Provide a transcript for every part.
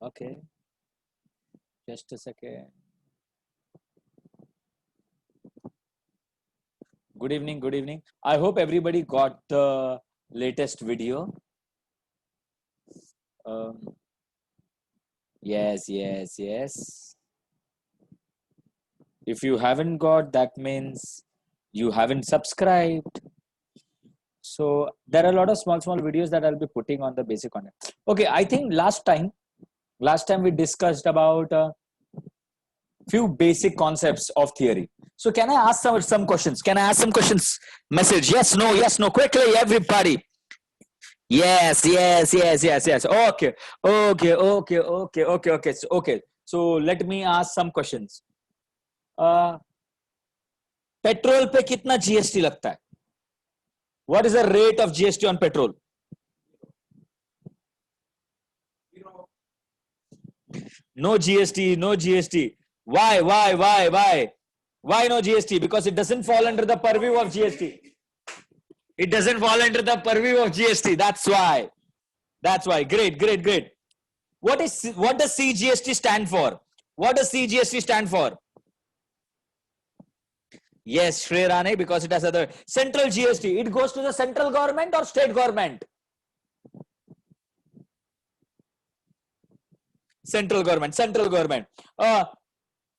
Okay, just a second. Good evening, good evening. I hope everybody got the latest video. Um, yes. If you haven't got, that means you haven't subscribed. So there are a lot of small videos that I'll be putting on the basic content. Okay, I think last time we discussed about few basic concepts of theory. So can I ask some questions? Can I ask some questions? Message yes, no, quickly, everybody. Yes. Okay. So let me ask some questions. Petrol पे कितना GST लगता है? What is the rate of GST on petrol? No GST. Why? Why no GST? Because it doesn't fall under the purview of GST. It doesn't fall under the purview of GST. That's why. Great. What does CGST stand for? What does CGST stand for? Yes, Shri Rane, because it has other central GST. It goes to the central government or state government? Central government.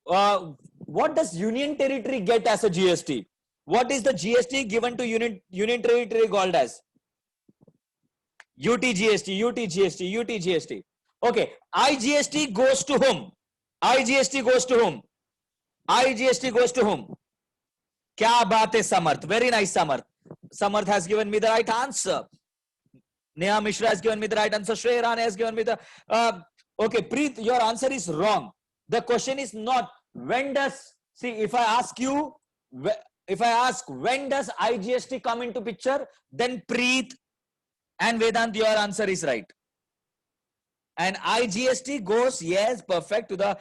What does Union Territory get as a GST? What is the GST given to Union Territory called as? UTGST. Okay, IGST goes to whom? IGST goes to whom? Kya baat hai, Samarth? Very nice, Samarth. Samarth has given me the right answer. Neha Mishra has given me the right answer. Shreya Rane has given me the... okay, Preet, your answer is wrong. The question is not when does... See, if I ask when does IGST come into picture, then Preet and Vedant, your answer is right. And IGST goes, yes, perfect, to the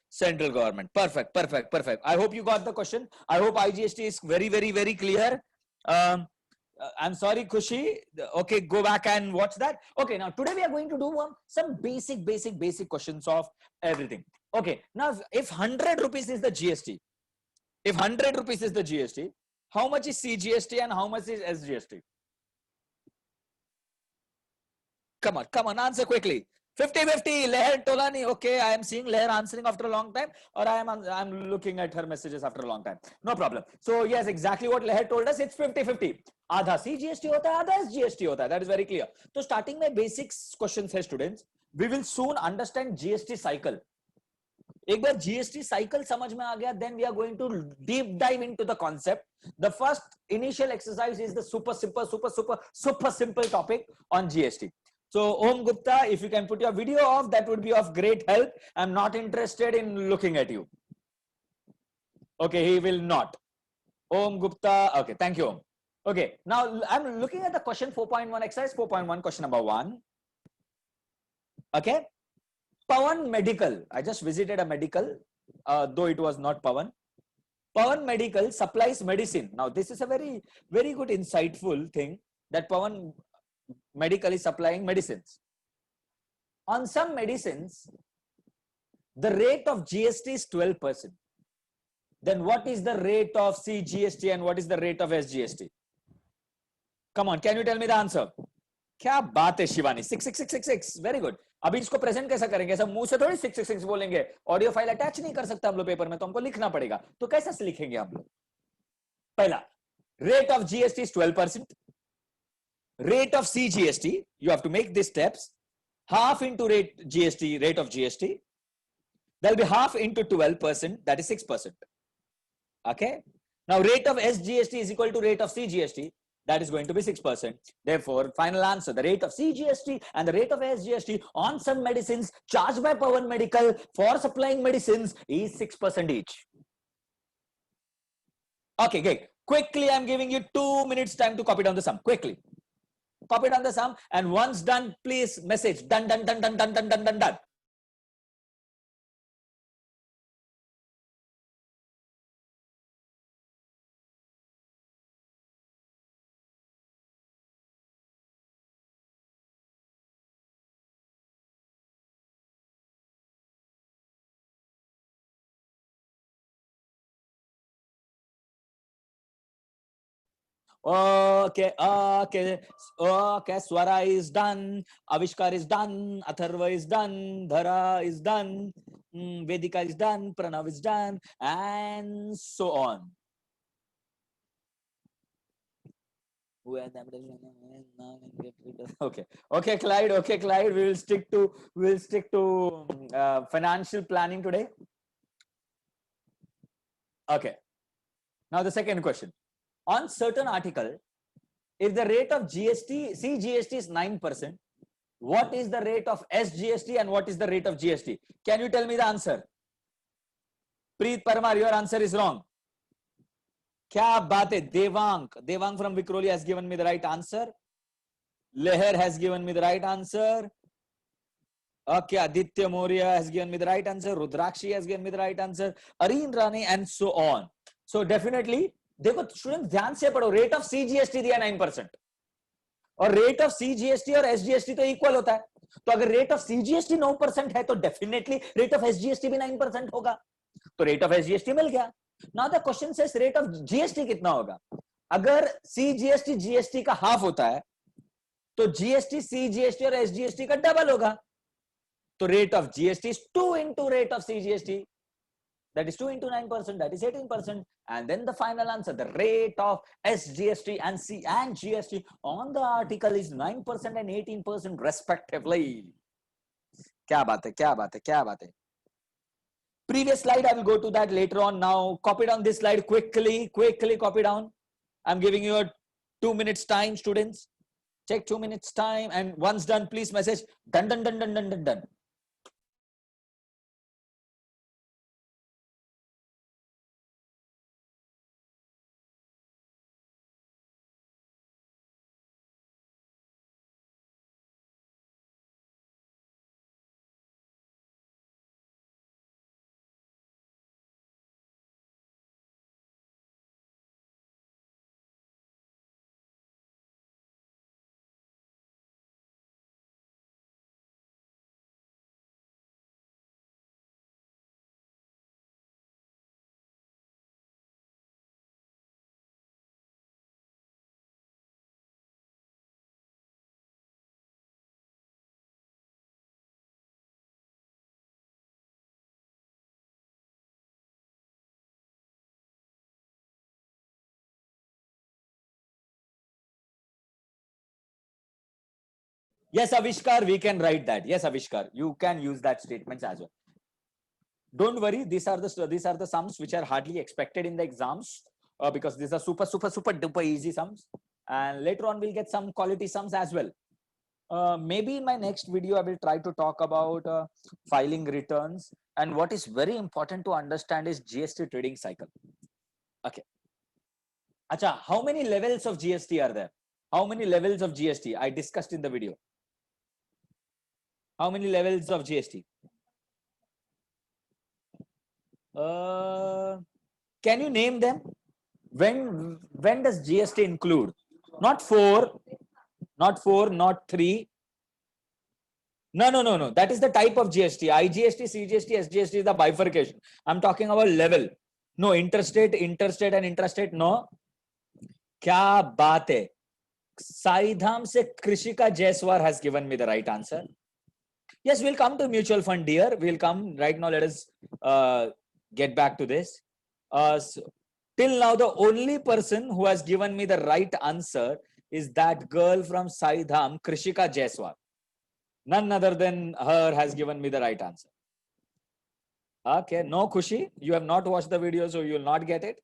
central government. Perfect. I hope you got the question. I hope IGST is very clear. I'm sorry, Kushi. Okay, go back and watch that. Okay, now today we are going to do some basic questions of everything. Okay, now if 100 rupees is the GST, how much is CGST and how much is SGST? Come on, answer quickly. 50-50, Leher Tolani. Okay, I am seeing Leher answering after a long time, or I'm looking at her messages after a long time. No problem. So yes, exactly what Leher told us. It's 50-50. आधा CGST होता है, आधा SGST होता है. That is very clear. So starting my basics questions here, students. We will soon understand GST cycle. एक बार GST cycle समझ में आ गया, then we are going to deep dive into the concept. The first initial exercise is the super simple topic on GST. So Om Gupta, if you can put your video off, that would be of great help. I'm not interested in looking at you. Okay, he will not. Om Gupta. Okay, thank you, Om. Okay, now I'm looking at the question 4.1 exercise 4.1, question number 1. Okay, Pawan Medical. I just visited a medical, though it was not Pawan. Pawan Medical supplies medicine. Now, this is a very good, insightful thing, that Pawan Medical is supplying medicines. On some medicines, the rate of GST is 12%. Then what is the rate of CGST and what is the rate of SGST? Come on, can you tell me the answer? क्या बात है Shivani, 66666, very good. अभी इसको present कैसा करेंगे? ऐसा मुंह से थोड़ी 666 बोलेंगे. ऑडियो फाइल अटैच नहीं कर सकता हम लोग पेपर में, तो हमको लिखना पड़ेगा. तो कैसे लिखेंगे हम लोग? पहला, rate of GST is 12%. Rate of CGST, you have to make these steps. Half into rate of GST. There'll be half into 12%, that is 6%. Okay. Now rate of SGST is equal to rate of CGST. That is going to be 6%. Therefore, final answer, the rate of CGST and the rate of SGST on some medicines charged by Pawan Medical for supplying medicines is 6% each. Okay, great. Quickly, I'm giving you 2 minutes time to copy down the sum. Quickly. Copy down the sum, and once done, please message done. Okay, okay, okay. Swara is done. Avishkar is done. Atharva is done. Dhara is done. Vedika is done. Pranav is done, and so on. Okay, okay, Clyde. Okay, Clyde. We will stick to financial planning today. Okay. Now the second question. On certain article, if the rate of GST, CGST is 9%, what is the rate of SGST and what is the rate of GST? Can you tell me the answer? Preet Parmar, your answer is wrong. Kya baat hai? Devang from Vikhroli has given me the right answer. Leher has given me the right answer. Okay, Aditya Moria has given me the right answer. Rudrakshi has given me the right answer. Areen Rane and so on. So definitely, देखो student ध्यान से पढ़ो, rate of CGST दिया 9% और rate of CGST और SGST तो equal होता है, तो अगर रेट ऑफ सीजीएसटी 9% है तो डेफिनेटली रेट ऑफ एसजीएसटी भी 9% होगा, तो रेट ऑफ एसजीएसटी मिल गया. Now the question says rate of GST कितना होगा. अगर सीजीएसटी जीएसटी का हाफ होता है तो जीएसटी सीजीएसटी और एसजीएसटी का डबल होगा, तो rate of GST is 2 into rate of CGST, that is 2 into 9%, that is 18%. And then the final answer, the rate of SGST and C and GST on the article is 9% and 18% respectively. Kya baat hai, kya baat hai, kya baat hai. Previous slide, I will go to that later on. Now, copy down this slide quickly copy down. I'm giving you a 2 minutes time, students. Check 2 minutes time, and once done, please message done, done, done, done, done, done, done. Yes, Avishkar, we can write that. Yes, Avishkar, you can use that statements as well. Don't worry, these are the sums which are hardly expected in the exams, because these are super duper easy sums, and later on we'll get some quality sums as well. Maybe in my next video I will try to talk about filing returns, and what is very important to understand is GST trading cycle. Okay. Acha, how many levels of GST are there? How many levels of GST I discussed in the video? How many levels of GST? Can you name them? When does GST include? Not 4, not 3. No. That is the type of GST. IGST, CGST, SGST is the bifurcation. I'm talking about level. No, interstate and intrastate. No. Kya baat hai? Saidham se Krishika Jaiswar has given me the right answer. Yes, we'll come to mutual fund, dear. We'll come right now. Let us get back to this. So, till now, the only person who has given me the right answer is that girl from Saidham, Krishika Jaiswal. None other than her has given me the right answer. Okay, no Khushi, you have not watched the video, so you will not get it.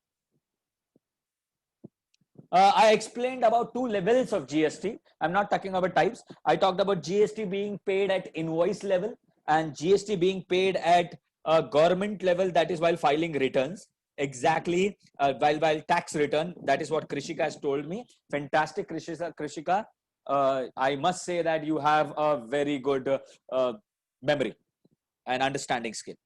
I explained about 2 levels of GST. I'm not talking about types. I talked about GST being paid at invoice level and GST being paid at government level, that is while filing returns. Exactly, while tax return. That is what Krishika has told me. Fantastic, Krishika. I must say that you have a very good memory and understanding skill.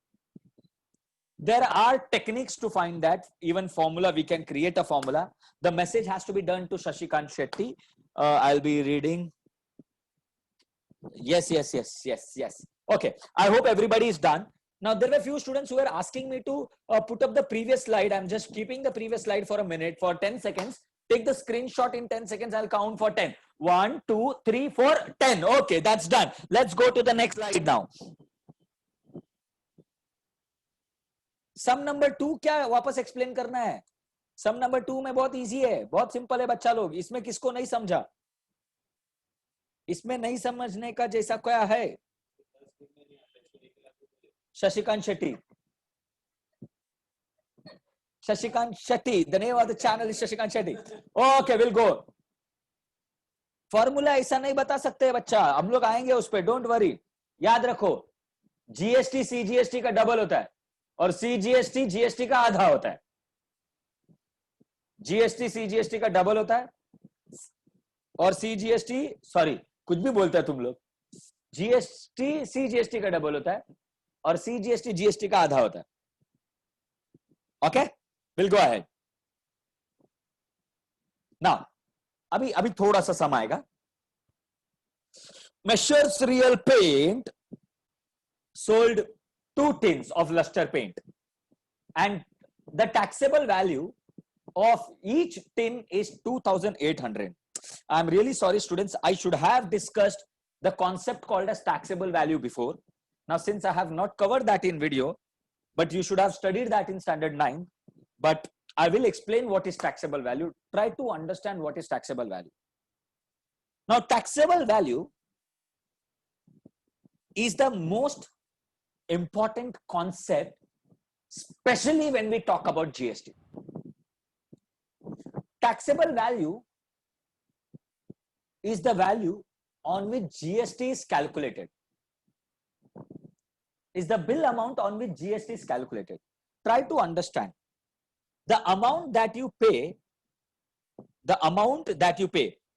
There are techniques to find that. Even formula, we can create a formula. The message has to be done to Shashikant Shetty. I'll be reading. Yes. Okay, I hope everybody is done. Now, there were a few students who were asking me to put up the previous slide. I'm just keeping the previous slide for a minute, for 10 seconds. Take the screenshot in 10 seconds. I'll count for 10. 1, 2, 3, 4, 10. Okay, that's done. Let's go to the next slide now. Sum number 2 क्या वापस explain करना है? सम number 2 में बहुत easy है, बहुत simple है बच्चा लोग. इसमें किसको नहीं समझा? इसमें नहीं समझने का जैसा क्या है? Shashikant Shetty. Shashikant Shetty. The name of the channel is Shashikant Shetty. Okay, we'll go. Formula ऐसा नहीं बता सकते बच्चा, हम लोग आएंगे उस पे, डोंट वरी. याद रखो, जीएसटी सीजीएसटी का डबल होता है और सीजीएसटी जीएसटी का आधा होता है. जीएसटी सीजीएसटी का डबल होता है और सीजीएसटी, सॉरी कुछ भी बोलता है तुम लोग, जीएसटी सीजीएसटी का डबल होता है और सीजीएसटी जीएसटी का आधा होता है. Okay, will go ahead now. अभी थोड़ा सा सम आएगा. Measures real paint sold 2 tins of luster paint and the taxable value of each tin is 2,800. I'm really sorry students, I should have discussed the concept called as taxable value before. Now since I have not covered that in video, but you should have studied that in standard 9, but I will explain what is taxable value. Try to understand what is taxable value. Now taxable value is the most important concept, especially when we talk about GST. Taxable value is the value on which GST is calculated. Is the bill amount on which GST is calculated. Try to understand. The amount that you pay,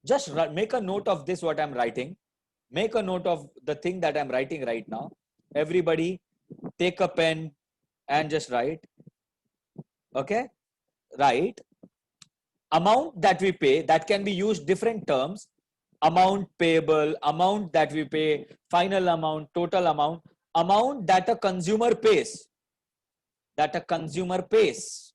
just make a note of this, what I'm writing. Make a note of the thing that I'm writing right now. Everybody take a pen and just write. Okay, write. Amount that we pay, that can be used different terms. Amount payable, amount that we pay, final amount, total amount, amount that a consumer pays. That a consumer pays.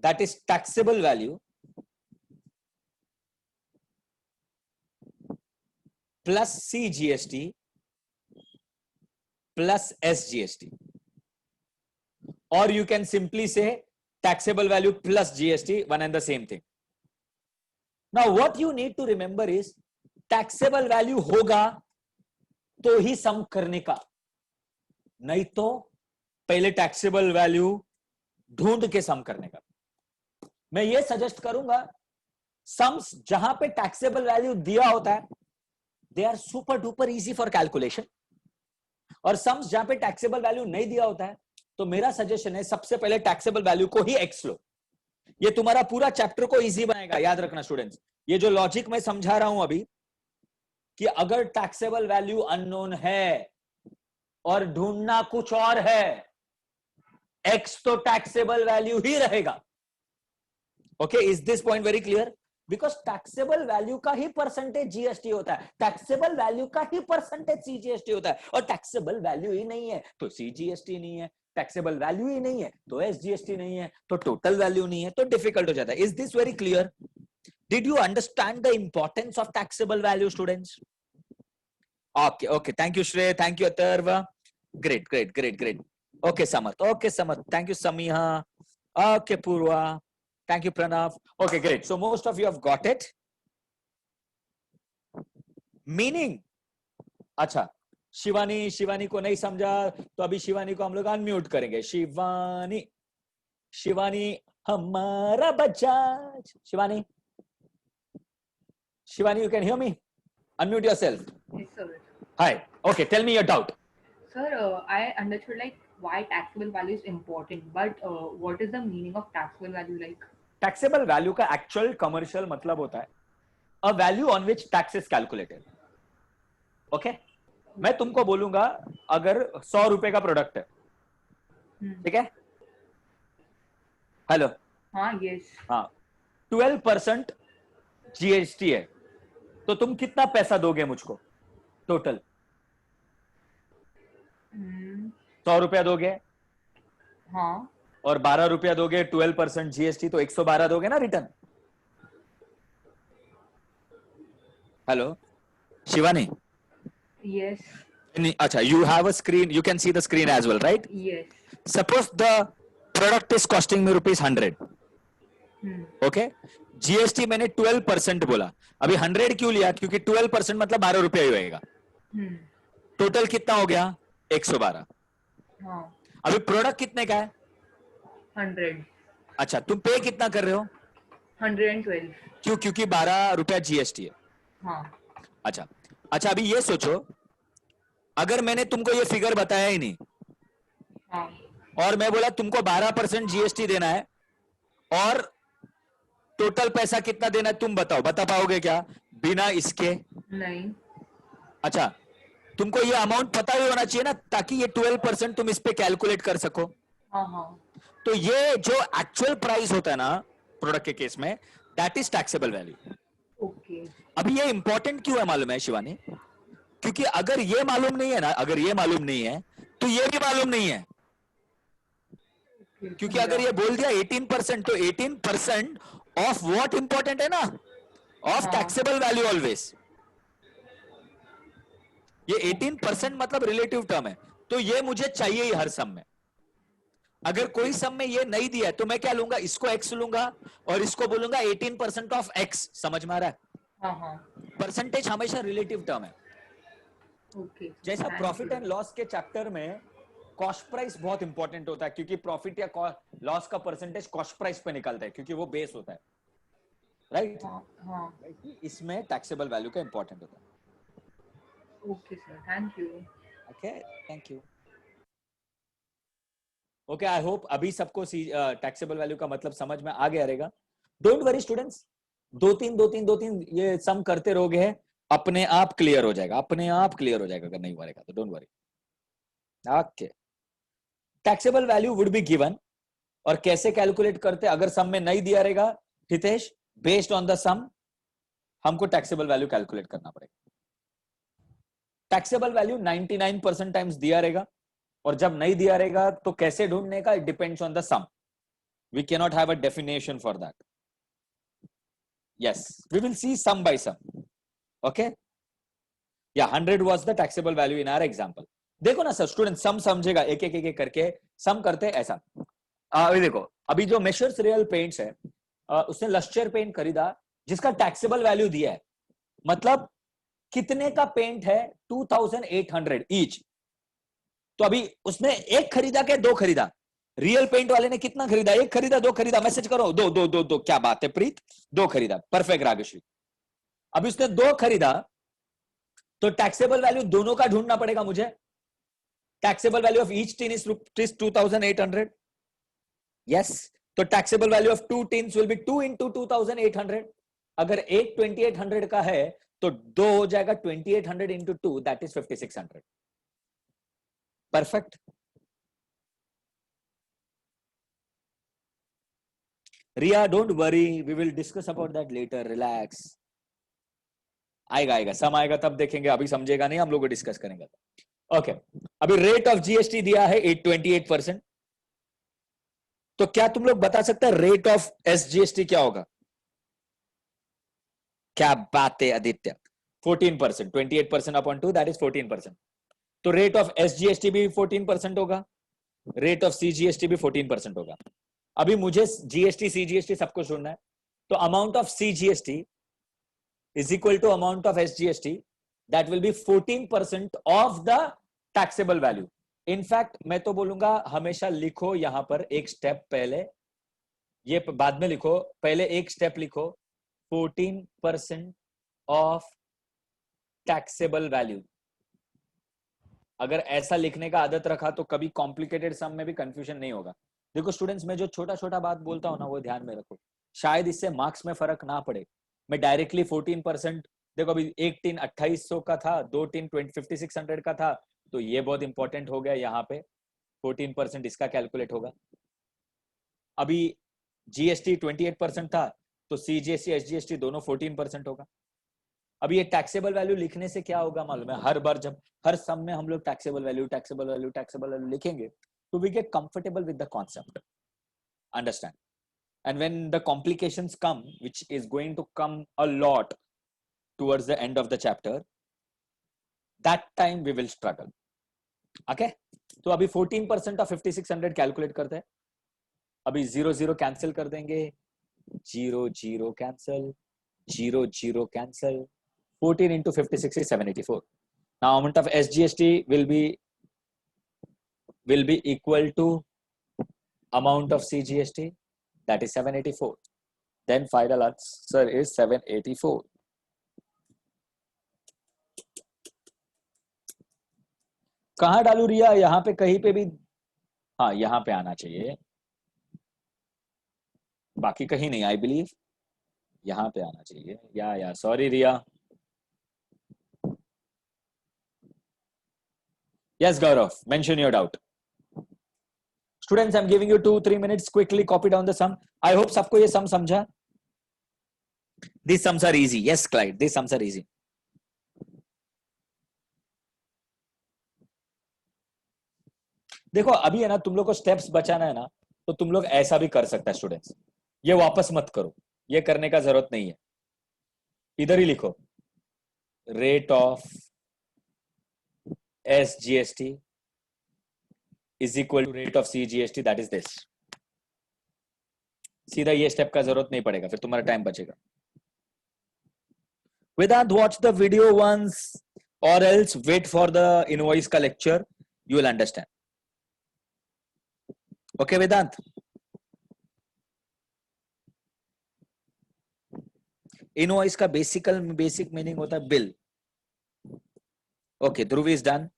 That is taxable value plus CGST plus SGST. Or you can simply say taxable value plus GST, one and the same thing. Now what you need to remember is taxable value होगा तो ही सम करने का, नहीं तो पहले taxable value ढूंढ के सम करने का. मैं ये सजेस्ट करूंगा, सम्स जहां पे टैक्सेबल वैल्यू दिया होता है they are super duper easy for calculation, और सम्स जहां पे टैक्सेबल वैल्यू नहीं दिया होता है तो मेरा सजेशन है सबसे पहले टैक्सेबल वैल्यू को ही एक्स लो. ये तुम्हारा पूरा चैप्टर को इजी बनाएगा. याद रखना स्टूडेंट्स, ये जो लॉजिक मैं समझा रहा हूं अभी, कि अगर टैक्सेबल वैल्यू अननोन है और ढूंढना कुछ और है, एक्स तो टैक्सेबल वैल्यू ही रहेगा. Okay, is this point very clear? Because taxable value का ही परसेंटेज जीएसटी होता है, टैक्सेबल वैल्यू का ही परसेंटेज सीजीएसटी होता है, और टैक्सेबल वैल्यू ही नहीं है तो सीजीएसटी नहीं है, टैक्सेबल वैल्यू ही नहीं है तो एसजीएसटी नहीं है, तो टोटल वैल्यू नहीं है, तो डिफिकल्ट हो जाता है. Is this very clear? Did you understand the importance of taxable value students? Okay okay, thank you Shrey, thank you Atharva, great great great great. Okay Samarth, thank you Sameeha, okay Purva, thank you Pranav. Okay, great. So most of you have got it. Meaning, अच्छा, शिवानी को नहीं समझा तो अभी शिवानी को हम लोग unmute करेंगे. शिवानी हमारा Bajaj. Shivani, you can hear me? Unmute yourself. Yes, sir. Hi. Okay, tell me your doubt. Sir, I understood like why taxable value is important, but what is the meaning of taxable value like? Taxable value का actual commercial मतलब होता है a value on which tax is calculated. Okay? मैं तुमको बोलूंगा अगर 100 रुपए का प्रोडक्ट है, ठीक है? हेलो? हाँ, यस. हाँ, 12% जीएसटी है, तो तुम कितना पैसा दोगे मुझको टोटल? 100 रुपया दोगे? हाँ. और 12 रुपया दोगे 12% जीएसटी, तो 112 दोगे ना रिटर्न। हेलो शिवानी। Yes. अच्छा, you have a screen, you can see the screen as well, right? Yes. Suppose the product is costing me rupees 100, okay? GST मैंने 12% बोला। अभी 100 क्यों लिया? क्योंकि 12% मतलब 12 रुपया ही होएगा। टोटल कितना हो गया? 112। हाँ. अभी प्रोडक्ट कितने का है? 100. अच्छा, तुम पे कितना कर रहे हो? 112. क्यों? क्योंकि 12 रुपया जीएसटी है। हाँ. अच्छा अच्छा, अभी ये सोचो, अगर मैंने तुमको ये फिगर बताया ही नहीं, हाँ. और मैं बोला तुमको 12% जीएसटी देना है, और टोटल पैसा कितना देना है तुम बताओ, बता पाओगे क्या बिना इसके? नहीं. अच्छा, तुमको ये अमाउंट पता भी होना चाहिए ना, ताकि ये 12% तुम इस पे कैलकुलेट कर सको। हाँ. हाँ. तो ये जो एक्चुअल प्राइस होता है ना प्रोडक्ट के केस में, that is taxable value. Okay. अभी ये इंपॉर्टेंट क्यों है मालूम है शिवानी? क्योंकि अगर ये मालूम नहीं है ना, अगर ये मालूम नहीं है तो ये भी मालूम नहीं है। क्योंकि अगर ये बोल दिया 18%, तो 18% ऑफ व्हाट इंपॉर्टेंट है ना, ऑफ टैक्सेबल वैल्यू ऑलवेज। ये 18% मतलब रिलेटिव टर्म है, तो ये मुझे चाहिए ही हर सम में। अगर कोई सम में ये नहीं दिया है तो मैं क्या लूंगा? इसको एक्स लूंगा और इसको बोलूंगा 18% ऑफ एक्स। समझ में आ रहा है? परसेंटेज हमेशा रिलेटिव टर्म है। ओके. जैसा प्रॉफिट एंड लॉस के चैप्टर में कॉस्ट प्राइस बहुत इंपॉर्टेंट होता है, क्योंकि प्रॉफिट या लॉस का परसेंटेज कॉस्ट प्राइस पे निकलता है, क्योंकि वो बेस होता है, राइट? इसमें टैक्सेबल वैल्यू का इंपॉर्टेंट होता है। Okay sir, thank you. Okay, thank you. Okay, I hope अभी सबको टैक्सेबल वैल्यू का मतलब समझ में आ गया रहेगा। डोंट वरी स्टूडेंट्स, दो तीन ये सम करते रहोगे, अपने आप क्लियर हो जाएगा, अपने आप क्लियर हो जाएगा। अगर नहीं मरेगा तो don't worry. Okay, taxable value would be given, और कैसे कैलकुलेट करते? अगर सम में नहीं दिया रहेगा हितेश, बेस्ड ऑन द सम हमको टैक्सेबल वैल्यू कैलकुलेट करना पड़ेगा। टैक्सेबल वैल्यू 99% टाइम्स दिया रहेगा, और जब नहीं दिया रहेगा तो कैसे ढूंढने का? It depends on the sum. We can not have a definition for that. Yes, we will see sum by sum. Okay, या 100 was the taxable value in our example. देखो ना सर, स्टूडेंट सम समझेगा, एक एक एक करके सम करते ऐसा। अभी देखो, अभी जो मेशर्स रियल पेंट्स है, उसने लस्टर पेंट खरीदा जिसका टैक्सेबल वैल्यू दिया है, मतलब कितने का पेंट है? 2800 ईच। तो अभी उसने एक खरीदा क्या दो खरीदा? रियल पेंट वाले ने कितना खरीदा? एक खरीदा, दो खरीदा? मैसेज करो, दो दो दो दो। क्या बात है प्रीत, दो खरीदा, परफेक्ट रागश्री। अभी उसने दो खरीदा, तो टैक्सेबल वैल्यू दोनों का ढूंढना पड़ेगा मुझे। Taxable value of each tin is rupees 2800। Yes, तो taxable value of 2 tins will be 2 into 2800। अगर एक 2800 का है तो दो हो जाएगा 2800 into 2, that is 5600। Perfect. Riya, don't worry, we will discuss about that later, relax. आएगा आएगा, सम आएगा तब देखेंगे, अभी समझेगा नहीं, हम लोग डिस्कस करेंगे। ओके, अभी रेट ऑफ जीएसटी दिया है 828%। तो क्या तुम लोग बता सकते हैं रेट ऑफ एसजीएसटी क्या होगा? क्या बात है आदित्य, 14%। 28% upon 2, that is 14%। तो रेट ऑफ एसजीएसटी भी 14% होगा, रेट ऑफ सीजीएसटी भी 14% होगा। अभी मुझे जीएसटी सीजीएसटी सब कुछ ढूंढना है, तो amount of CGST is equal to amount of SGST, that will be 14% of the taxable value. In fact, मैं तो बोलूंगा हमेशा लिखो यहां पर एक स्टेप पहले, ये बाद में लिखो, पहले एक स्टेप लिखो, 14% of taxable value। अगर ऐसा लिखने का आदत रखा तो कभी कॉम्प्लिकेटेड सम में भी कंफ्यूजन नहीं होगा। देखो स्टूडेंट्स, मैं जो छोटा छोटा बात बोलता हूं ना, वो ध्यान में रखो, शायद इससे मार्क्स में फर्क ना पड़े। मैं डायरेक्टली 14%, देखो अभी एक टिन 2800 का था, दो टिन 5600 का था, तो ये बहुत इंपॉर्टेंट हो गया, यहाँ पे 14% इसका कैलकुलेट होगा। अभी जीएसटी 28% था, तो सीजीएसटी एसजीएसटी दोनों 14% होगा। अभी ये टैक्सेबल वैल्यू लिखने से क्या होगा मालूम है? हर बार जब हर सम में हम लोग taxable value taxable value taxable value लिखेंगे, तो we get comfortable with the concept. Understand? And when the complications come, which is going to come a lot towards the end of the chapter, that time we will struggle. Okay? तो अभी 14% of 5600 calculate करते हैं. अभी 0 cancel कर देंगे. 0 cancel. 0 cancel. 14 into 56 is 784. Now amount of SGST will be equal to amount of CGST, that is 784. Then final answer is 784. कहां डालू रिया? यहां पे कहीं पे भी, हाँ यहां पे आना चाहिए, बाकी कहीं नहीं. आई बिलीव यहां पे आना चाहिए. या sorry Riya. Yes, Gaurav, mention your doubt. Students, I'm giving you 2-3 minutes. Quickly copy down the sum. I hope सबको ये sum समझा. These sums are easy. Yes, Clyde, these sums are easy. देखो अभी है ना, तुम लोग को स्टेप्स बचाना है ना, तो तुम लोग ऐसा भी कर सकता है स्टूडेंट्स. ये वापस मत करो, ये करने का जरूरत नहीं है. इधर ही लिखो rate of SGST is equal to rate of CGST, that is this. सीधा ये स्टेप का जरूरत नहीं पड़ेगा, फिर तुम्हारा टाइम बचेगा. Vedant, watch the video once or else wait for the invoice का lecture, you will understand. Okay, Vedant? Invoice का basic meaning होता है bill. Okay, Dhruv is done.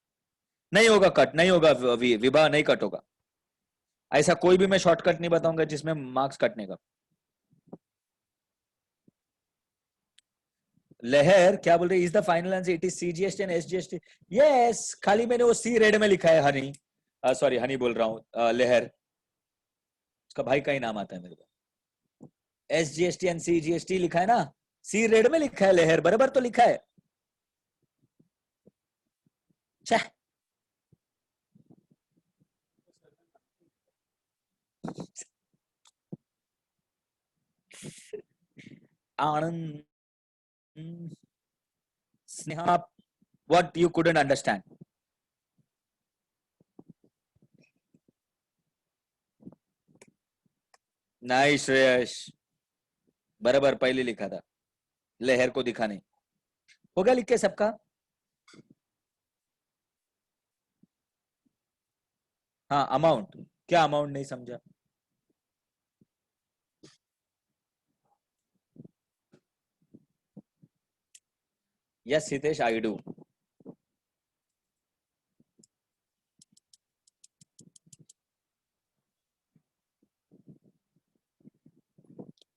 नहीं होगा कट, नहीं होगा विभा, नहीं कट होगा. ऐसा कोई भी मैं शॉर्टकट नहीं बताऊंगा जिसमें मार्क्स कटने का. लहर क्या बोल रही? Is the final answer it is CGST and SGST. Yes, खाली मैंने वो सी रेड में लिखा है. हनी, सॉरी हनी बोल रहा हूं, लहर, उसका भाई का ही नाम आता है मेरे को. SGST एंड CGST लिखा है ना, सी रेड में लिखा है. लहर बराबर तो लिखा है. Anand, Sneha, what you couldn't understand? Nice, Shreyas, बराबर पहले लिखा था. लहर को दिखा नहीं. होगा लिख के सबका? हाँ, अमाउंट क्या? अमाउंट नहीं समझा. Yes, Hitesh, I do.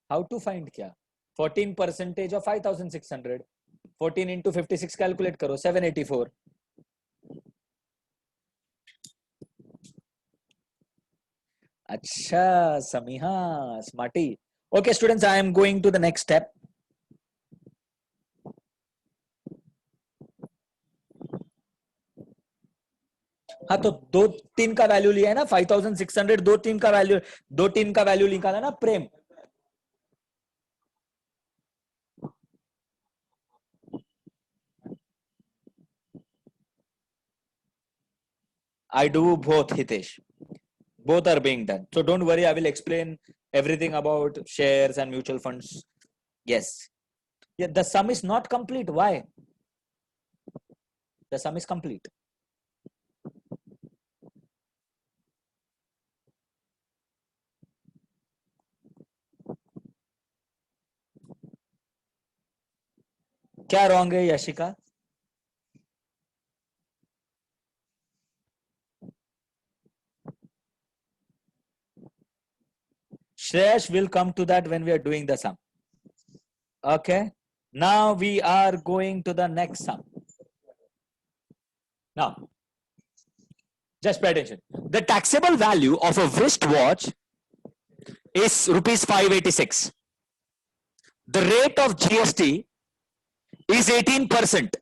How to find क्या? 14% of 5,600. 14 into 56 calculate करो, 784. अच्छा, समीहा, smarty. Okay, students, I am going to the next step. हाँ, तो 2-3 का वैल्यू लिया है ना, 5,600. 2-3 का वैल्यू निकाला ना प्रेम. I do both, Hitesh. Both are being done. So don't worry, I will explain everything about shares and mutual funds. Yes. Yeah, the sum is not complete. Why? The sum is complete. क्या wrong है Yashika? Shreyash will come to that when we are doing the sum. Okay. Now we are going to the next sum. Now, just pay attention. The taxable value of a wristwatch is rupees 586. The rate of GST is 18%.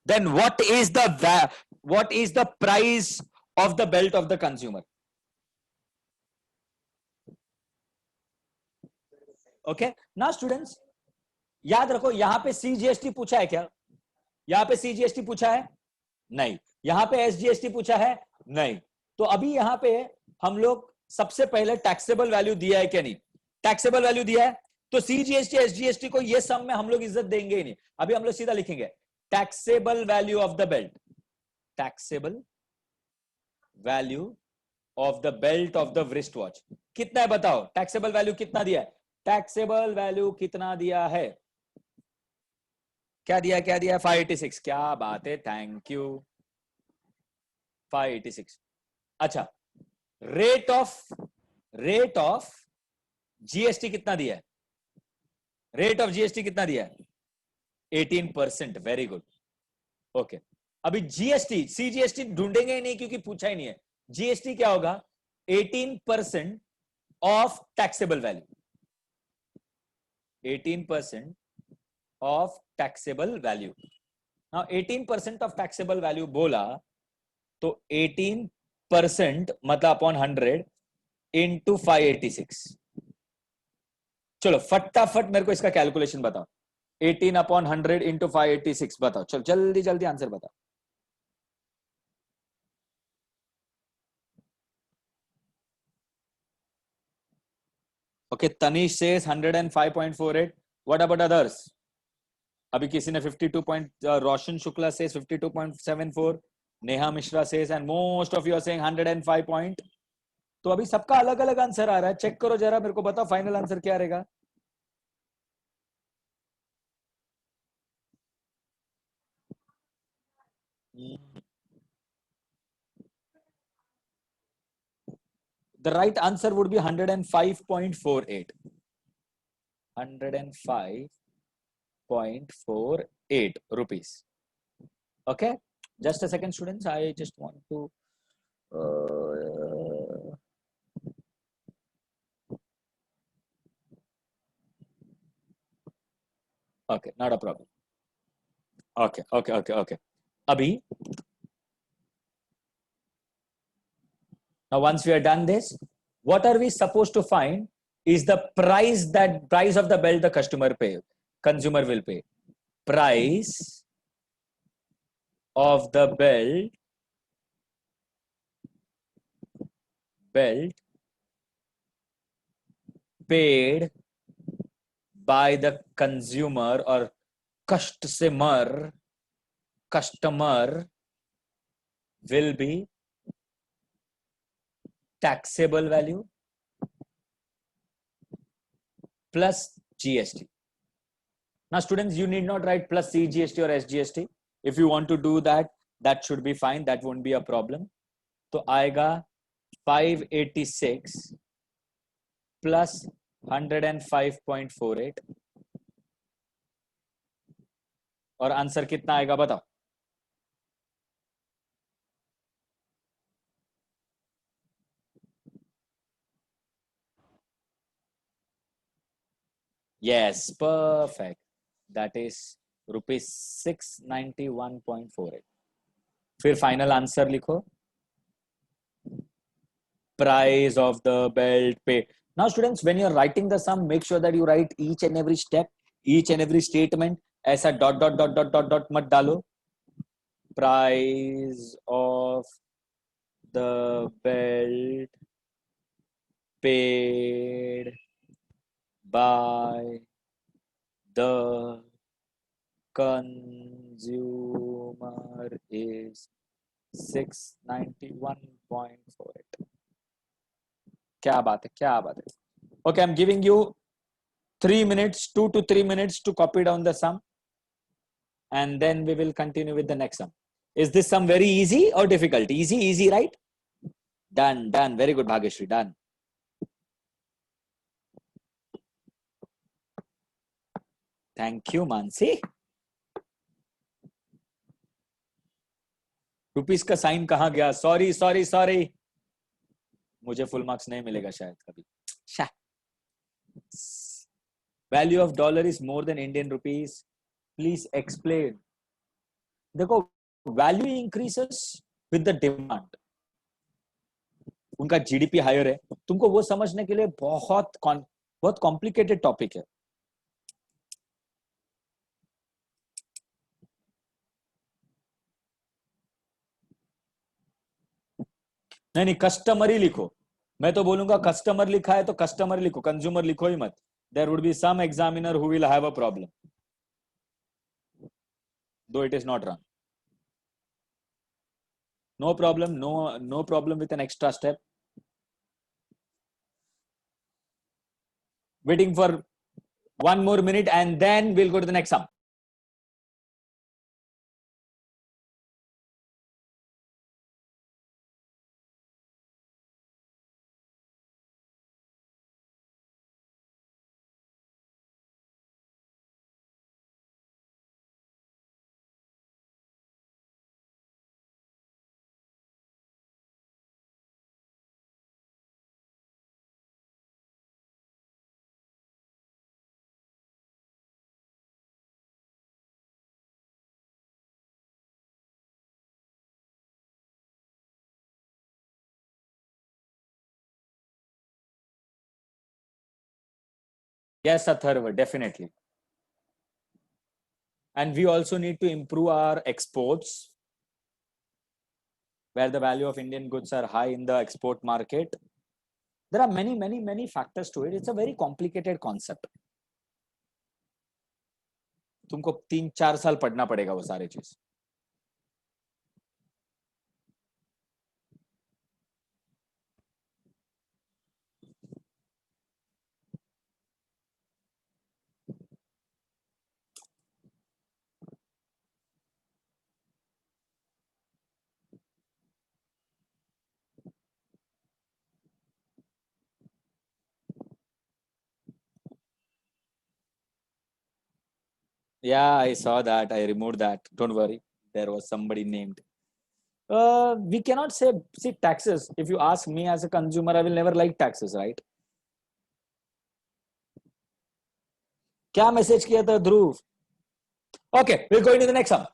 Then what is the price of the belt of the consumer? Okay ना students, याद रखो यहां पे CGST पूछा है क्या? यहां पे सीजीएसटी पूछा है? नहीं। यहां पे एसजीएसटी पूछा है? नहीं। तो अभी यहां पे हम लोग सबसे पहले टैक्सेबल वैल्यू दिया है क्या? नहीं। टैक्सेबल वैल्यू दिया है तो सीजीएसटी एसजीएसटी को ये सम में हम लोग इज्जत देंगे ही नहीं। अभी हम लोग सीधा लिखेंगे taxable value of the belt, taxable value of the belt of the wrist watch. कितना है बताओ? टैक्सेबल वैल्यू कितना दिया है? टैक्सेबल वैल्यू कितना दिया है? क्या दिया? क्या दिया? 586। क्या बात है, थैंक यू। 586। अच्छा, रेट ऑफ जीएसटी कितना दिया है? रेट ऑफ जीएसटी कितना दिया है? 18%। Very good. ओके, अभी जीएसटी सीजीएसटी ढूंढेंगे ही नहीं क्योंकि पूछा ही नहीं है। जीएसटी क्या होगा? 18% of taxable value, 18% of taxable value. Now 18% of taxable value बोला तो 18% मतलब अपॉन 100 इंटू 586। चलो फटाफट मेरे को इसका कैलकुलेशन बताओ। 18 अपॉन 100 इंटू 586 बताओ। चलो जल्दी जल्दी आंसर बताओ। Okay, Tanish says 105.48। What about others? अभी किसी ने 52 Roshan Shukla says 52.74, Neha Mishra says and most of you are saying 105 point. तो अभी सबका अलग अलग आंसर आ रहा है। चेक करो जरा, मेरे को बताओ फाइनल आंसर क्या रहेगा। The right answer would be 105.48. 105.48 rupees. Okay, just a second, students. I just want to. Okay, not a problem. Okay. Abhi, now once we are done this, what are we supposed to find is the price of the belt the consumer will pay. Price of the belt paid by the consumer or customer will be taxable value plus GST. Now students, you need not write plus CGST or SGST. If you want to do that, that should be fine. That won't be a problem. तो आएगा 586 plus 105.48 और answer कितना आएगा बताओ। Yes, perfect. That is rupees 691.48. फिर final answer लिखो। Price of the belt pay. Now students, when you're writing the sum, make sure that you write each and every step, each and every statement. ऐसा dot dot dot dot dot dot मत डालो। Price of the belt paid by the consumer is 691.48. क्या बात है, क्या बात है। Okay, I'm giving you 3 minutes, 2 to 3 minutes to copy down the sum, and then we will continue with the next sum. Is this sum very easy or difficult? Easy, right? Done. Very good, Bhagyashree. Done. Thank you, Mansi. Rupees का sign कहाँ गया? Sorry, मुझे full marks नहीं मिलेगा शायद कभी। Value of dollar is more than Indian rupees, please explain. देखो, value increases with the demand. उनका जीडीपी हायर है, तुमको वो समझने के लिए बहुत बहुत कॉम्प्लिकेटेड टॉपिक है। नहीं नहीं, कस्टमर ही लिखो। मैं तो बोलूंगा कस्टमर लिखा है तो कस्टमर लिखो, कंज्यूमर लिखो ही मत। There would be some examiner who will have a problem, though it is not wrong. No problem, no problem with an extra step. Waiting for one more minute and then we'll go to the next sum. Yes, Atharva, definitely. And we also need to improve our exports, where the value of Indian goods are high in the export market. There are many factors to it. It's a very complicated concept. तुमको 3-4 साल पढ़ना पड़ेगा वो सारे चीज। Yeah, I saw that. I removed that. Don't worry. There was somebody named. We cannot say, see, taxes. If you ask me as a consumer, I will never like taxes, right? क्या message किया था ध्रुव? Okay, we'll go into the next sum.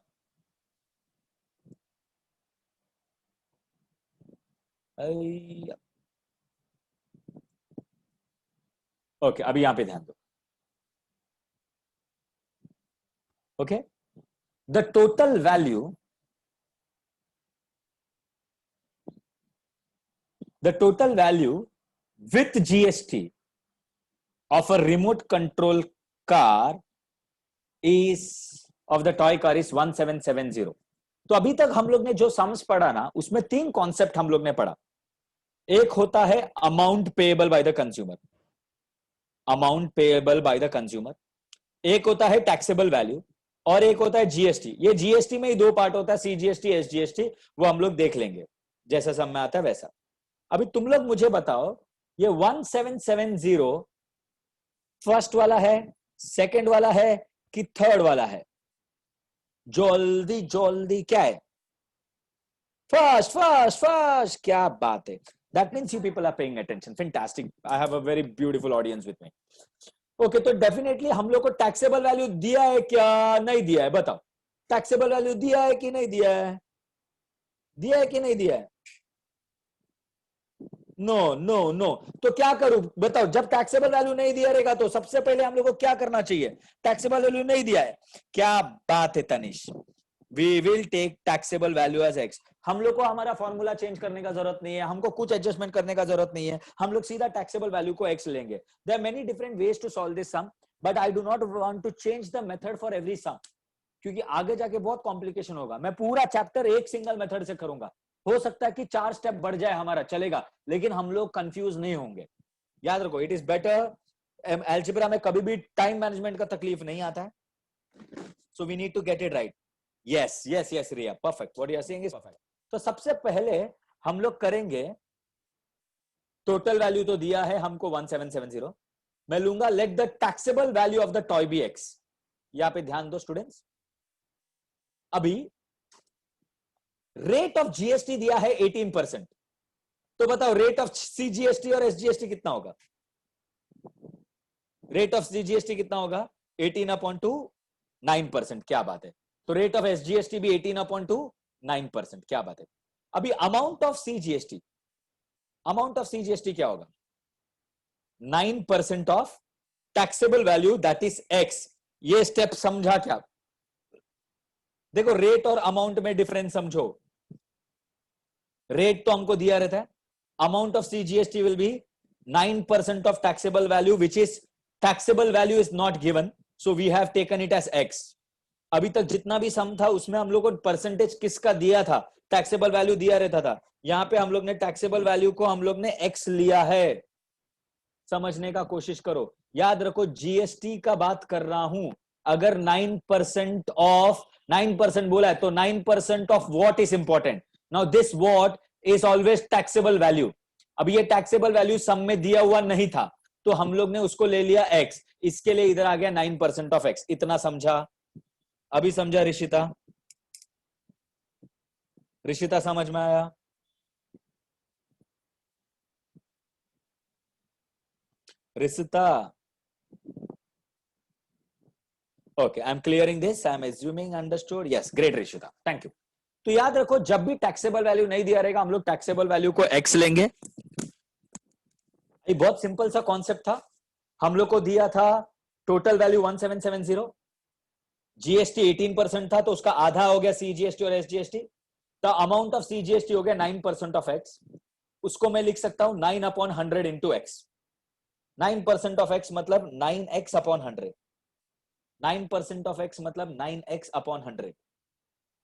Okay, अभी यहां पे ध्यान दो। Okay, the total value with GST of a remote control car is of the toy car is 1770. तो अभी तक हम लोग ने जो सम्स पढ़ा ना, उसमें 3 कॉन्सेप्ट हम लोग ने पढ़ा। एक होता है amount payable by the consumer, amount payable by the consumer. एक होता है टैक्सेबल वैल्यू और एक होता है जीएसटी। ये जीएसटी में ही 2 पार्ट होता है, सीजीएसटी, एसजीएसटी, वो हम लोग देख लेंगे जैसा सम में आता है वैसा। अभी तुम लोग मुझे बताओ, ये 1770 फर्स्ट वाला है, सेकंड वाला है कि थर्ड वाला है? जल्दी जल्दी क्या है? फर्स्ट फर्स्ट फर्स्ट, क्या बात है। That means you people are paying attention, fantastic. I have a very beautiful audience with me. Okay, तो डेफिनेटली हम लोग को टैक्सेबल वैल्यू दिया है क्या, नहीं दिया है? बताओ, टैक्सेबल वैल्यू दिया है कि नहीं दिया है? दिया है कि नहीं दिया है? No no no. तो क्या करूं बताओ? जब टैक्सेबल वैल्यू नहीं दिया रहेगा तो सबसे पहले हम लोग को क्या करना चाहिए? टैक्सेबल वैल्यू नहीं दिया है, क्या बात है Tanish, we will take taxable value as X. हम लोग को हमारा फॉर्मूला चेंज करने का जरूरत नहीं है, हमको कुछ एडजस्टमेंट करने का जरूरत नहीं है, हम लोग सीधा टैक्सेबल वैल्यू को एक्स लेंगे। There are many different ways to solve this sum, but I do not want to change the method for every sum, क्योंकि आगे जाके बहुत कॉम्प्लिकेशन होगा। मैं पूरा चैप्टर एक सिंगल मेथड से करूंगा, हो सकता है कि 4 स्टेप बढ़ जाए हमारा, चलेगा, लेकिन हम लोग कंफ्यूज नहीं होंगे। याद रखो, इट इज बेटर। अलजेब्रा में कभी भी टाइम मैनेजमेंट का तकलीफ नहीं आता है, so we need to get it right. Yes yes yes Riya, perfect, what you are saying is perfect. तो सबसे पहले हम लोग करेंगे, टोटल वैल्यू तो दिया है हमको 1770, मैं लूंगा let the taxable value of the toy be X. यहां पे ध्यान दो स्टूडेंट्स, अभी रेट ऑफ जीएसटी दिया है 18%, तो बताओ रेट ऑफ सीजीएसटी और एसजीएसटी कितना होगा? रेट ऑफ सीजीएसटी कितना होगा? 18/2, 9%, क्या बात है। तो रेट ऑफ एसजीएसटी भी 18/2, 9%, क्या बात है। अभी अमाउंट ऑफ सीजीएसटी क्या होगा? 9% of taxable value that is x. ये स्टेप समझा क्या? देखो रेट और अमाउंट में डिफरेंस समझो। रेट तो हमको दिया रहता है, amount of CGST will be 9% of taxable value which is taxable value is not given, so we have taken it as X. अभी तक जितना भी सम था उसमें हम लोग को परसेंटेज किसका दिया था? टैक्सेबल वैल्यू दिया रहता था। यहां पे हम लोग ने टैक्सेबल वैल्यू को हम लोग ने एक्स लिया है। समझने का कोशिश करो, याद रखो जीएसटी का बात कर रहा हूं। अगर 9% ऑफ 9% बोला है तो 9% of what is important? Now this what is always taxable value. अब ये टैक्सेबल वैल्यू सम में दिया हुआ नहीं था तो हम लोग ने उसको ले लिया एक्स, इसके लिए इधर आ गया 9% ऑफ एक्स। इतना समझा? अभी समझा ऋषिता? ऋषिता समझ में आया? Rishita okay, I am clearing this, I am assuming understood. Yes, great Rishita, thank you. तो याद रखो जब भी टैक्सेबल वैल्यू नहीं दिया रहेगा हम लोग टैक्सेबल वैल्यू को एक्स लेंगे। ये बहुत सिंपल सा कॉन्सेप्ट था। हम लोग को दिया था टोटल वैल्यू 1770, जीएसटी 18% था तो उसका आधा हो गया सीजीएसटी और SGST. The amount of CGST हो गया 9% ऑफ एक्स। उसको मैं लिख सकता हूं 9/100 इंटू एक्स। 9% ऑफ एक्स मतलब 9x/100। 9% ऑफ एक्स मतलब 9x/100।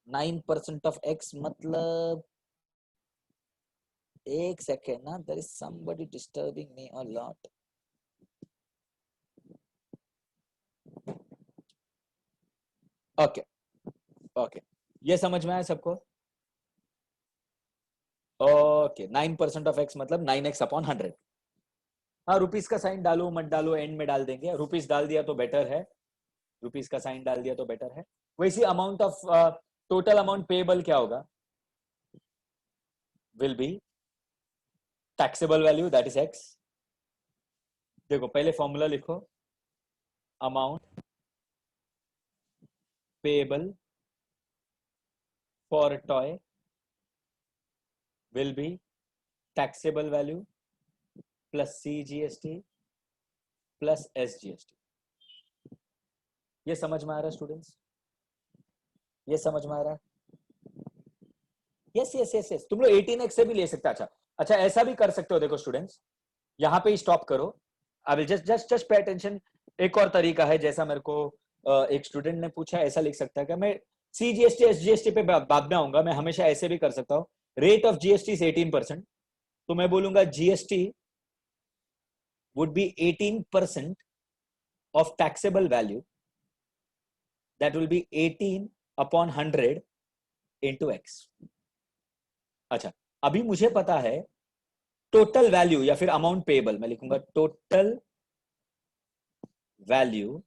9% ऑफ एक्स मतलब, एक सेकेंड ना, there is somebody disturbing me a lot. Okay okay, ये समझ में आया सबको? ओके, 9% ऑफ एक्स मतलब 9x/100। हाँ, रुपीस का साइन डालो मत डालो एंड में डाल देंगे, रुपीस डाल दिया तो बेटर है, रुपीस का साइन डाल दिया तो बेटर है। वैसे amount of total amount payable क्या होगा? Will be taxable value that is x. देखो पहले फॉर्मूला लिखो, amount payable for toy will be taxable value plus CGST plus SGST। ये समझ में आ रहा है स्टूडेंट्स? ये समझ में आ रहा है? यस यस यस यस, तुम लोग 18x से भी ले सकते। अच्छा अच्छा, ऐसा भी कर सकते हो। देखो स्टूडेंट्स, यहां पे स्टॉप करो। I will just pay attention. एक और तरीका है, जैसा मेरे को एक स्टूडेंट ने पूछा, ऐसा लिख सकता है कि मैं सीजीएसटी एसजीएसटी पे बाद में आऊंगा, मैं हमेशा ऐसे भी कर सकता हूं। रेट ऑफ जीएसटी इज 18%, तो मैं बोलूंगा GST would be 18% of taxable value, that will be 18/100 into x। अच्छा, अभी मुझे पता है टोटल वैल्यू या फिर अमाउंट पेएबल, मैं लिखूंगा total value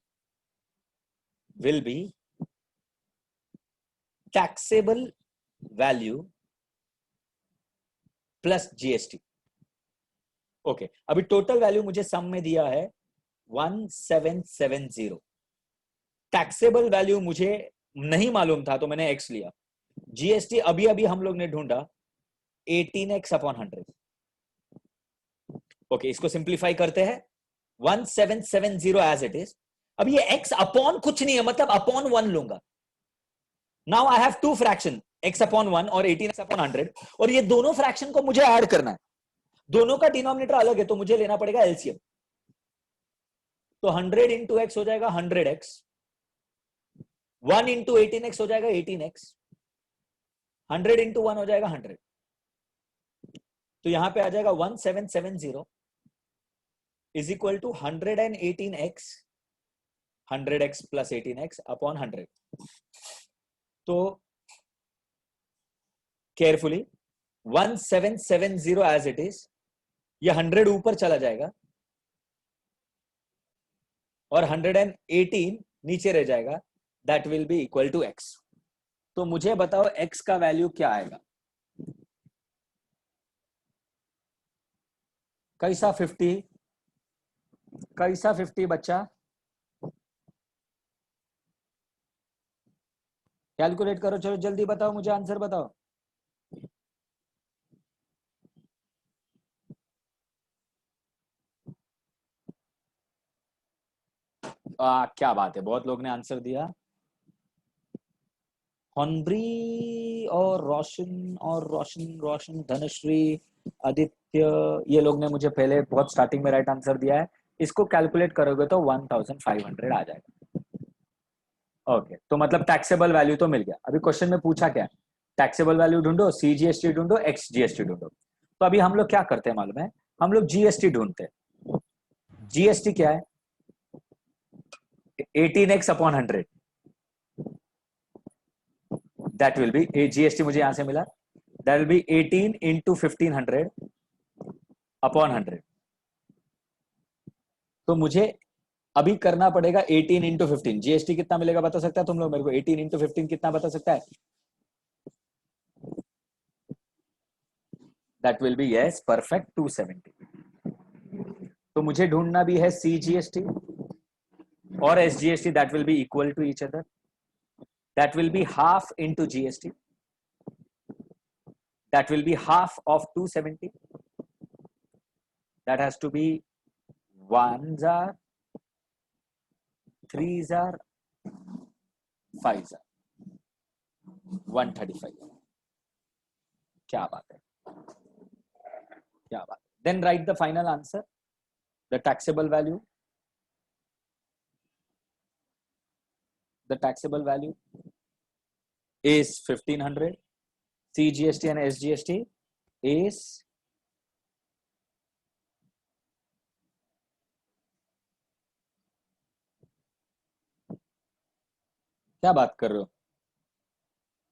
will be taxable value plus GST. Okay, अभी टोटल वैल्यू मुझे सम में दिया है 1770। टैक्सेबल वैल्यू मुझे नहीं मालूम था तो मैंने एक्स लिया। जीएसटी अभी अभी हम लोग ने ढूंढा 18x/100। ओके, इसको सिंप्लीफाई करते हैं, 1770 एज इट इज। अब ये x अपॉन कुछ नहीं है, मतलब अपॉन 1 लूंगा। Now I have two fraction, x/1 और 18x/100, और ये दोनों फ्रैक्शन को मुझे ऐड करना है। दोनों का डिनोमिनेटर अलग है तो मुझे लेना पड़ेगा एलसीएम। तो 100 इंटू एक्स हो जाएगा 100x, 1 इंटू 18x हो जाएगा 18x, 100 इंटू 1 हो जाएगा 100। तो यहां पे आ जाएगा 1770 is equal to 118x, 100x plus 18x upon 100। तो केयरफुली 1770 एज इट इज, ये 100 ऊपर चला जाएगा और 118 नीचे रह जाएगा, that will be equal to x। तो मुझे बताओ x का वैल्यू क्या आएगा? कैसा 50? कैसा 50 बच्चा? कैलकुलेट करो, चलो जल्दी बताओ, मुझे आंसर बताओ। क्या बात है, बहुत लोग ने आंसर दिया। हॉनरी और रोशन, धनश्री, आदित्य, ये लोग ने मुझे पहले बहुत स्टार्टिंग में राइट आंसर दिया है। इसको कैलकुलेट करोगे तो 1500 आ जाएगा। ओके, तो मतलब टैक्सेबल वैल्यू तो मिल गया। अभी क्वेश्चन में पूछा क्या, टैक्सेबल वैल्यू ढूंढो, CGST ढूंढो, XGST ढूंढो। तो अभी हम लोग क्या करते हैं मालूम है, हम लोग GST ढूंढते हैं। GST क्या है, 18x upon 100, that will B, GST मुझे यहां से मिला, that will B 18 into 1500 upon 100। तो मुझे अभी करना पड़ेगा 18 इंटू 15। GST कितना मिलेगा बता सकता है तुम लोग मेरे को, 18 इंटू 15 कितना बता सकता है? That will be, yes perfect, 270। तो मुझे ढूंढना भी है CGST और SGST, that will be equal to each other, that will be half into GST, that will be half of 270, that has to be 1s are, 3s are, 5s are, 135। क्या बात है, क्या बात। Then write the final answer, the taxable value, is 1500, CGST and SGST is क्या बात कर रहे हो,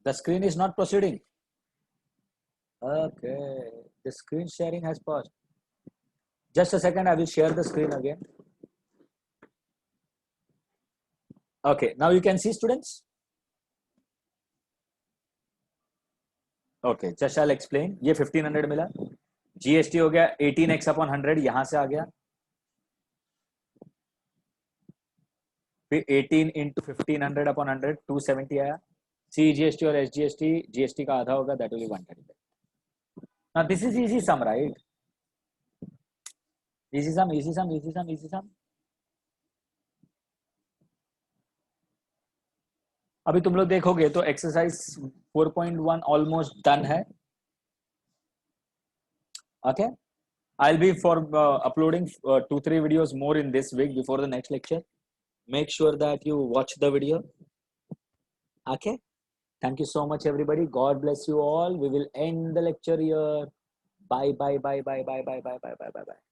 the screen is not proceeding, okay, the screen sharing has paused, just a second, I will share the screen again. Okay, now you can see students. Okay, just I explain. ये 1500 मिला, GST हो गया 18x upon 100, यहां से आ गया, फिर 18 into 1500 upon 100, 270 आया। CGST और SGST, GST का आधा होगा, that will be 135। Now this is easy sum, right? Easy sum, easy sum, easy sum, easy sum. अभी तुम लोग देखोगे तो एक्सरसाइज 4.1 ऑलमोस्ट डन है। Okay, I'll be for uploading 2-3 videos more in this week before the next lecture. Make sure that you watch the video. Okay, thank you so much everybody, God bless you all. We will end the lecture here. Bye bye bye bye bye bye bye bye bye bye bye.